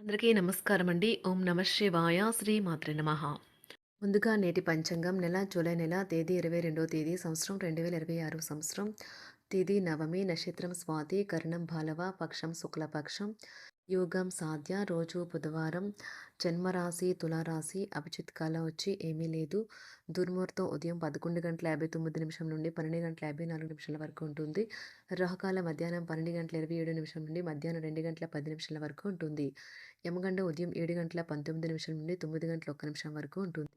అందరికీ నమస్కారం అండి. ఓం నమ శివాయ. శ్రీ మాత్రే నమః. ముందుగా నేటి పంచాంగం జూలై నెల తేదీ 22వ తేదీ సంవత్సరం 2026 సంవత్సరం. తిథి నవమి, నక్షత్రం స్వాతి, కరణం బాలవ, పక్షం శుక్లపక్షం, యోగం సాధ్య, రోజు బుధవారం, జన్మరాశి తులారాశి, అభిజిత్ కాలం వచ్చి ఏమీ లేదు. దుర్ముహూర్తం ఉదయం 11:59 నుండి 12:54 వరకు ఉంటుంది. రాహుకాలం మధ్యాహ్నం 12:27 నుండి మధ్యాహ్నం 2:10 వరకు ఉంటుంది. యమగండం ఉదయం 7:19 నుండి 9:01 వరకు ఉంటుంది.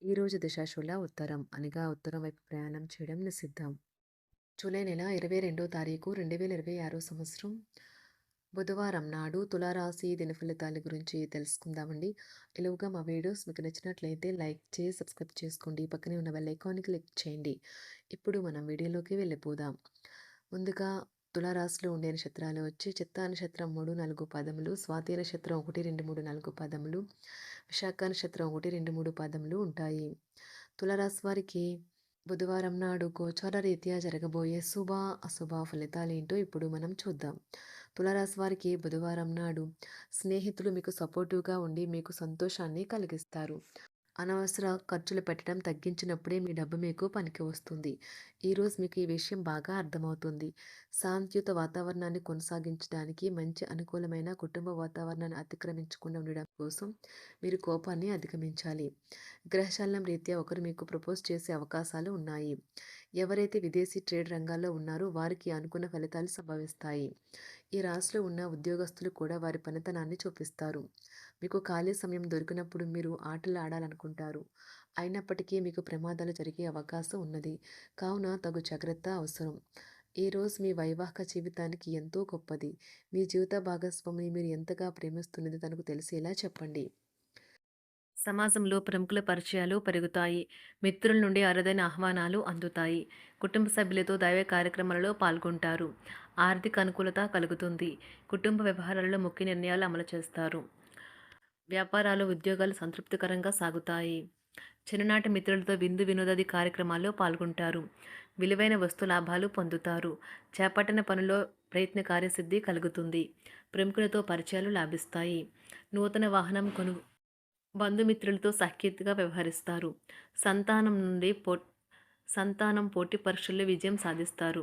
ఈ రోజు దిశాశూల ఉత్తరం అనగా ఉత్తరం వైపు ప్రయాణం చేయడం నిషిద్ధం. జూలై నెల 22వ తారీఖు 2026 సంవత్సరం బుధవారం నాడు తులారాశి దినఫలితాల గురించి తెలుసుకుందామండి. ఇలాగా మా వీడియోస్ మీకు నచ్చినట్లయితే లైక్ చేసి సబ్స్క్రైబ్ చేసుకోండి. పక్కనే ఉన్న బెల్ ఐకాన్ని క్లిక్ చేయండి. ఇప్పుడు మనం వీడియోలోకి వెళ్ళిపోదాం. ముందుగా తులారాశిలో ఉండే నక్షత్రాలు వచ్చి చిత్తా నక్షత్రం 3, 4 పాదములు, స్వాతి నక్షత్రం 1, 2, 3, 4 పాదములు, విశాఖ నక్షత్రం 1, 2, 3 పాదములు ఉంటాయి. తులారాశి వారికి బుధవారం నాడు గోచార రీత్యా జరగబోయే శుభ అశుభ ఫలితాలేంటో ఇప్పుడు మనం చూద్దాం. తులారాశి వారికి బుధవారం నాడు స్నేహితులు మీకు సపోర్టివ్గా ఉండి మీకు సంతోషాన్ని కలిగిస్తారు. అనవసర ఖర్చులు పెట్టడం తగ్గించినప్పుడే మీ డబ్బు మీకు పనికి వస్తుంది. ఈరోజు మీకు ఈ విషయం బాగా అర్థమవుతుంది. శాంతియుత వాతావరణాన్ని కొనసాగించడానికి మంచి అనుకూలమైన కుటుంబ వాతావరణాన్ని అతిక్రమించకుండా ఉండడం కోసం మీరు కోపాన్ని అధిగమించాలి. గ్రహశాలం రీత్యా ఒకరు మీకు ప్రపోజ్ చేసే అవకాశాలు ఉన్నాయి. ఎవరైతే విదేశీ ట్రేడ్ రంగాల్లో ఉన్నారో వారికి అనుకున్న ఫలితాలు సంభవిస్తాయి. ఈ రాశిలో ఉన్న ఉద్యోగస్తులు కూడా వారి పనితనాన్ని చూపిస్తారు. మీకు ఖాళీ సమయం దొరికినప్పుడు మీరు ఆటలు ఆడాలనుకుంటారు. అయినప్పటికీ మీకు ప్రమాదాలు జరిగే అవకాశం ఉన్నది. కావున తగు జాగ్రత్త అవసరం. ఈరోజు మీ వైవాహిక జీవితానికి ఎంతో గొప్పది. మీ జీవిత భాగస్వామిని మీరు ఎంతగా ప్రేమిస్తున్నది తనకు తెలిసేలా చెప్పండి. సమాజంలో ప్రముఖుల పరిచయాలు పెరుగుతాయి. మిత్రుల నుండి అరుదైన ఆహ్వానాలు అందుతాయి. కుటుంబ సభ్యులతో దైవ కార్యక్రమాలలో పాల్గొంటారు. ఆర్థిక అనుకూలత కలుగుతుంది. కుటుంబ వ్యవహారాలలో ముఖ్య నిర్ణయాలు అమలు చేస్తారు. వ్యాపారాలు, ఉద్యోగాలు సంతృప్తికరంగా సాగుతాయి. చిన్ననాటి మిత్రులతో విందు వినోదాది కార్యక్రమాల్లో పాల్గొంటారు. విలువైన వస్తు లాభాలు పొందుతారు. చేపట్టిన పనిలో ప్రయత్న కార్యసిద్ధి కలుగుతుంది. ప్రముఖులతో పరిచయాలు లాభిస్తాయి. నూతన వాహనం బంధుమిత్రులతో సఖ్యతగా వ్యవహరిస్తారు. సంతానం నుండి సంతానం పోటీ పరీక్షల్లో విజయం సాధిస్తారు.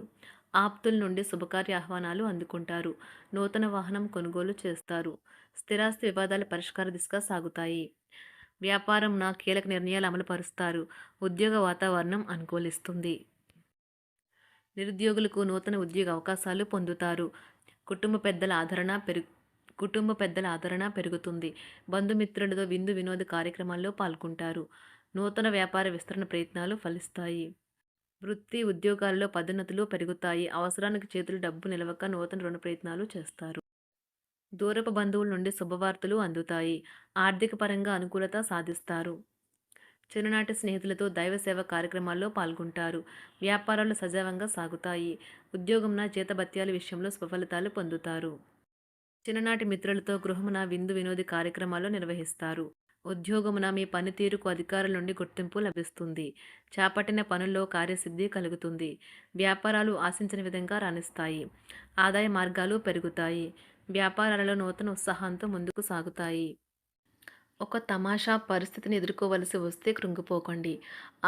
ఆప్తుల నుండి శుభకార్య ఆహ్వానాలు అందుకుంటారు. నూతన వాహనం కొనుగోలు చేస్తారు. స్థిరాస్తి వివాదాల పరిష్కార దిశగా సాగుతాయి. వ్యాపారంన కీలక నిర్ణయాలు అమలుపరుస్తారు. ఉద్యోగ వాతావరణం అనుకూలిస్తుంది. నిరుద్యోగులకు నూతన ఉద్యోగ అవకాశాలు పొందుతారు. కుటుంబ పెద్దల ఆదరణ పెరుగుతుంది. బంధుమిత్రులతో విందు వినోద కార్యక్రమాల్లో పాల్గొంటారు. నూతన వ్యాపార విస్తరణ ప్రయత్నాలు ఫలిస్తాయి. వృత్తి ఉద్యోగాల్లో పదోన్నతులు పెరుగుతాయి. అవసరానికి చేతులు డబ్బు నిలవక నూతన రుణ ప్రయత్నాలు చేస్తారు. దూరపు బంధువుల నుండి శుభవార్తలు అందుతాయి. ఆర్థిక పరంగా అనుకూలత సాధిస్తారు. చిన్ననాటి స్నేహితులతో దైవ సేవ కార్యక్రమాల్లో పాల్గొంటారు. వ్యాపారాలు సజావంగా సాగుతాయి. ఉద్యోగంన జీతభత్యాల విషయంలో స్వఫలితాలు పొందుతారు. చిన్ననాటి మిత్రులతో గృహమున విందు వినోది కార్యక్రమాలు నిర్వహిస్తారు. ఉద్యోగమున మీ పనితీరుకు అధికారుల నుండి గుర్తింపు లభిస్తుంది. చేపట్టిన పనుల్లో కార్యసిద్ధి కలుగుతుంది. వ్యాపారాలు ఆశించిన విధంగా రాణిస్తాయి. ఆదాయ మార్గాలు పెరుగుతాయి. వ్యాపారాలలో నూతన ఉత్సాహంతో ముందుకు సాగుతాయి. ఒక తమాషా పరిస్థితిని ఎదుర్కోవలసి వస్తే కృంగిపోకండి.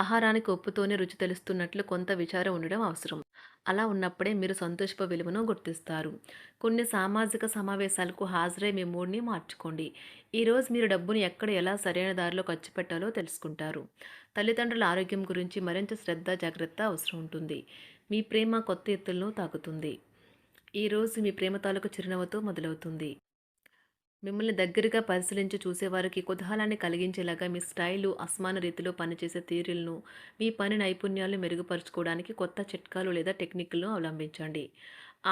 ఆహారానికి ఉప్పుతోనే రుచి తెలుస్తున్నట్లు కొంత విచారం ఉండడం అవసరం. అలా ఉన్నప్పుడే మీరు సంతోషపు విలువను గుర్తిస్తారు. కొన్ని సామాజిక సమావేశాలకు హాజరై మీ మూడ్ని మార్చుకోండి. ఈరోజు మీరు డబ్బును ఎక్కడ ఎలా సరైన దారిలో ఖర్చు పెట్టాలో తెలుసుకుంటారు. తల్లిదండ్రుల ఆరోగ్యం గురించి మరింత శ్రద్ధ జాగ్రత్త అవసరం ఉంటుంది. మీ ప్రేమ కొత్త ఎత్తులను తాకుతుంది. ఈరోజు మీ ప్రేమ తాలూకు చిరునవ్వుతో మొదలవుతుంది. మిమ్మల్ని దగ్గరగా పరిశీలించి చూసేవారికి కుతూహలాన్ని కలిగించేలాగా మీ స్టైలు, అసమాన రీతిలో పనిచేసే తీరులను, మీ పని నైపుణ్యాలను మెరుగుపరుచుకోవడానికి కొత్త చిట్కాలు లేదా టెక్నిక్లను అవలంబించండి.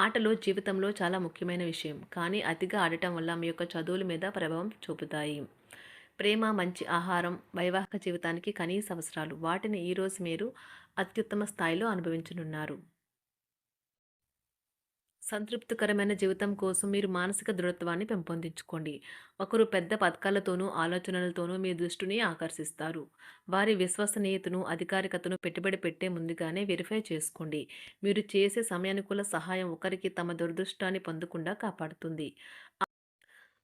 ఆటలు జీవితంలో చాలా ముఖ్యమైన విషయం, కానీ అతిగా ఆడటం వల్ల మీ యొక్క చదువుల మీద ప్రభావం చూపుతాయి. ప్రేమ, మంచి ఆహారం, వైవాహిక జీవితానికి కనీస అవసరాలు. వాటిని ఈరోజు మీరు అత్యుత్తమ స్థాయిలో అనుభవించనున్నారు. సంతృప్తికరమైన జీవితం కోసం మీరు మానసిక దృఢత్వాన్ని పెంపొందించుకోండి. ఒకరు పెద్ద పథకాలతోనూ, ఆలోచనలతోనూ మీ దృష్టిని ఆకర్షిస్తారు. వారి విశ్వసనీయతను, అధికారికతను పెట్టుబడి పెట్టే ముందుగానే వెరిఫై చేసుకోండి. మీరు చేసే సమయానుకూల సహాయం ఒకరికి తమ దురదృష్టాన్ని పొందకుండా కాపాడుతుంది.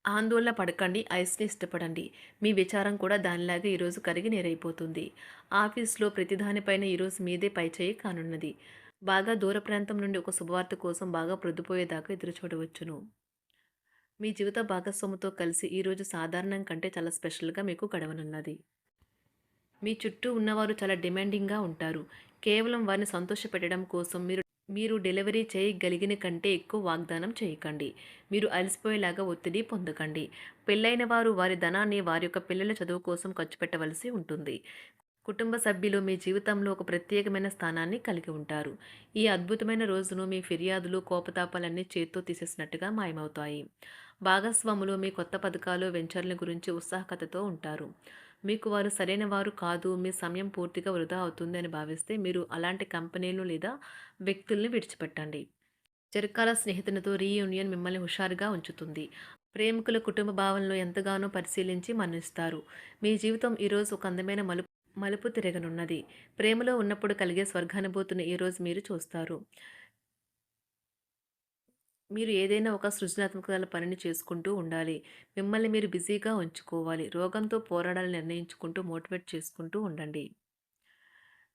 ఆందోళన పడకండి, ఐస్‌ని ఇష్టపడండి. మీ విచారం కూడా దానిలాగే ఈరోజు కరిగి నీరైపోతుంది. ఆఫీస్‌లో ప్రతి దానిపైన ఈరోజు మీదే పైచేయి కానున్నది. బాగా దూర ప్రాంతం నుండి ఒక శుభవార్త కోసం బాగా ప్రొద్దుపోయేదాకా ఎదురు చూడవచ్చును. మీ జీవిత భాగస్వామితో కలిసి ఈరోజు సాధారణం కంటే చాలా స్పెషల్‌గా మీకు గడవనున్నది. మీ చుట్టూ ఉన్నవారు చాలా డిమాండింగ్‌గా ఉంటారు. కేవలం వారిని సంతోషపెట్టడం కోసం మీరు డెలివరీ చేయగలిగిన కంటే ఎక్కువ వాగ్దానం చేయకండి. మీరు అలసిపోయేలాగా ఒత్తిడి పొందకండి. పెళ్లైన వారు వారి ధనాన్ని వారి యొక్క పిల్లల చదువు కోసం ఖర్చు పెట్టవలసి ఉంటుంది. కుటుంబ సభ్యులు మీ జీవితంలో ఒక ప్రత్యేకమైన స్థానాన్ని కలిగి ఉంటారు. ఈ అద్భుతమైన రోజును మీ ఫిర్యాదులు, కోపతాపాలన్నీ చేత్తో తీసేసినట్టుగా మాయమవుతాయి. భాగస్వాములు మీ కొత్త పథకాలు, వెంచర్ల గురించి ఉత్సాహకతతో ఉంటారు. మీకు వారు సరైన వారు కాదు, మీ సమయం పూర్తిగా వృధా అవుతుంది అని భావిస్తే మీరు అలాంటి కంపెనీలు లేదా వ్యక్తుల్ని విడిచిపెట్టండి. చిరకాల స్నేహితునితో రీయూనియన్ మిమ్మల్ని హుషారుగా ఉంచుతుంది. ప్రేమికుల కుటుంబ భావనలు ఎంతగానో పరిశీలించి మన్నిస్తారు. మీ జీవితం ఈరోజు ఒక అందమైన మలుపు తిరగనున్నది. ప్రేమలో ఉన్నప్పుడు కలిగే స్వర్గానుభూతిని ఈరోజు మీరు చూస్తారు. మీరు ఏదైనా ఒక సృజనాత్మక పనిని చేసుకుంటూ ఉండాలి. మిమ్మల్ని మీరు బిజీగా ఉంచుకోవాలి. రోగంతో పోరాడాలని నిర్ణయించుకుంటూ మోటివేట్ చేసుకుంటూ ఉండండి.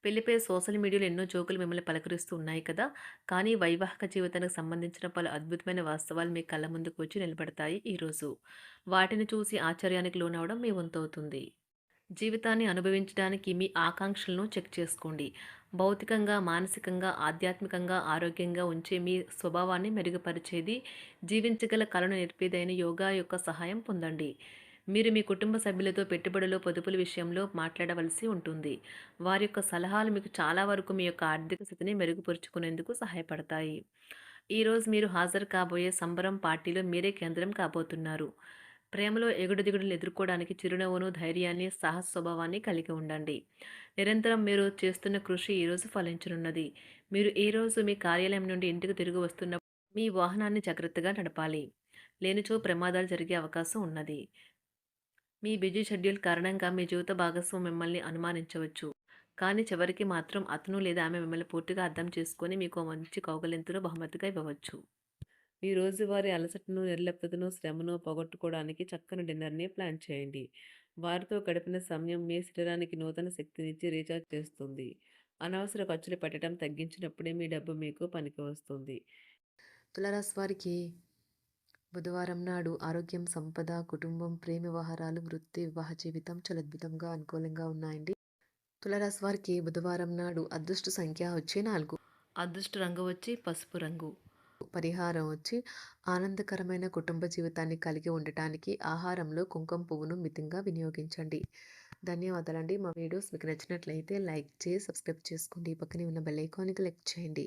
పెళ్లిపై సోషల్ మీడియాలో ఎన్నో జోకులు మిమ్మల్ని పలకరిస్తూ ఉన్నాయి కదా! కానీ వైవాహిక జీవితానికి సంబంధించిన పలు అద్భుతమైన వాస్తవాలు మీ కళ్ళ ముందుకు వచ్చి నిలబడతాయి ఈరోజు. వాటిని చూసి ఆశ్చర్యానికి లోనవ్వడం మీ వంతవుతుంది. జీవితాన్ని అనుభవించడానికి మీ ఆకాంక్షలను చెక్ చేసుకోండి. భౌతికంగా, మానసికంగా, ఆధ్యాత్మికంగా ఆరోగ్యంగా ఉంచే మీ స్వభావాన్ని మెరుగుపరిచేది, జీవించగల కళను నేర్పేదైన యోగా యొక్క సహాయం పొందండి. మీరు మీ కుటుంబ సభ్యులతో పెట్టుబడులు, పొదుపుల విషయంలో మాట్లాడవలసి ఉంటుంది. వారి యొక్క సలహాలు మీకు చాలా వరకు మీ యొక్క ఆర్థిక స్థితిని మెరుగుపరుచుకునేందుకు సహాయపడతాయి. ఈరోజు మీరు హాజరు కాబోయే సంబరం పార్టీలో మీరే కేంద్రం కాబోతున్నారు. ప్రేమలో ఎగుడు దిగుడులు ఎదుర్కోవడానికి చిరునవ్వును, ధైర్యాన్ని, సాహస స్వభావాన్ని కలిగి ఉండండి. నిరంతరం మీరు చేస్తున్న కృషి ఈరోజు ఫలించనున్నది. మీరు ఈ రోజు మీ కార్యాలయం నుండి ఇంటికి తిరిగి వస్తున్నప్పుడు మీ వాహనాన్ని జాగ్రత్తగా నడపాలి. లేనిచో ప్రమాదాలు జరిగే అవకాశం ఉన్నది. మీ బిజీ షెడ్యూల్ కారణంగా మీ జీవిత భాగస్వామి మిమ్మల్ని అనుమానించవచ్చు. కానీ చివరికి మాత్రం అతను లేదా ఆమె మిమ్మల్ని పూర్తిగా అర్థం చేసుకొని మీకు మంచి కౌగలింతను బహుమతిగా ఇవ్వవచ్చు. మీ రోజువారీ అలసటను, నిర్లిప్తతను, శ్రమను పోగొట్టుకోవడానికి చక్కని డిన్నర్‌ని ప్లాన్ చేయండి. వారితో గడిపిన సమయం మీ శరీరానికి నూతన శక్తినిచ్చి రీచార్జ్ చేస్తుంది. అనవసర ఖర్చులు పెట్టడం తగ్గించినప్పుడే మీ డబ్బు మీకు పనికి వస్తుంది. తులారాశి వారికి బుధవారం నాడు ఆరోగ్యం, సంపద, కుటుంబం, ప్రేమ వ్యవహారాలు, వృత్తి, వివాహ జీవితం చాలా అద్భుతంగా అనుకూలంగా ఉన్నాయండి. తులారాశి వారికి బుధవారం నాడు అదృష్ట సంఖ్య వచ్చి 4. అదృష్ట రంగు వచ్చి పసుపు రంగు. పరిహారం వచ్చి ఆనందకరమైన కుటుంబ జీవితాన్ని కలిగి ఉండటానికి ఆహారంలో కుంకుమ పువ్వును మితంగా వినియోగించండి. ధన్యవాదాలండి. మా వీడియోస్ మీకు నచ్చినట్లయితే లైక్ చేసి సబ్స్క్రైబ్ చేసుకోండి. పక్కనే ఉన్న బెల్ ఐకాన్ని క్లిక్ చేయండి.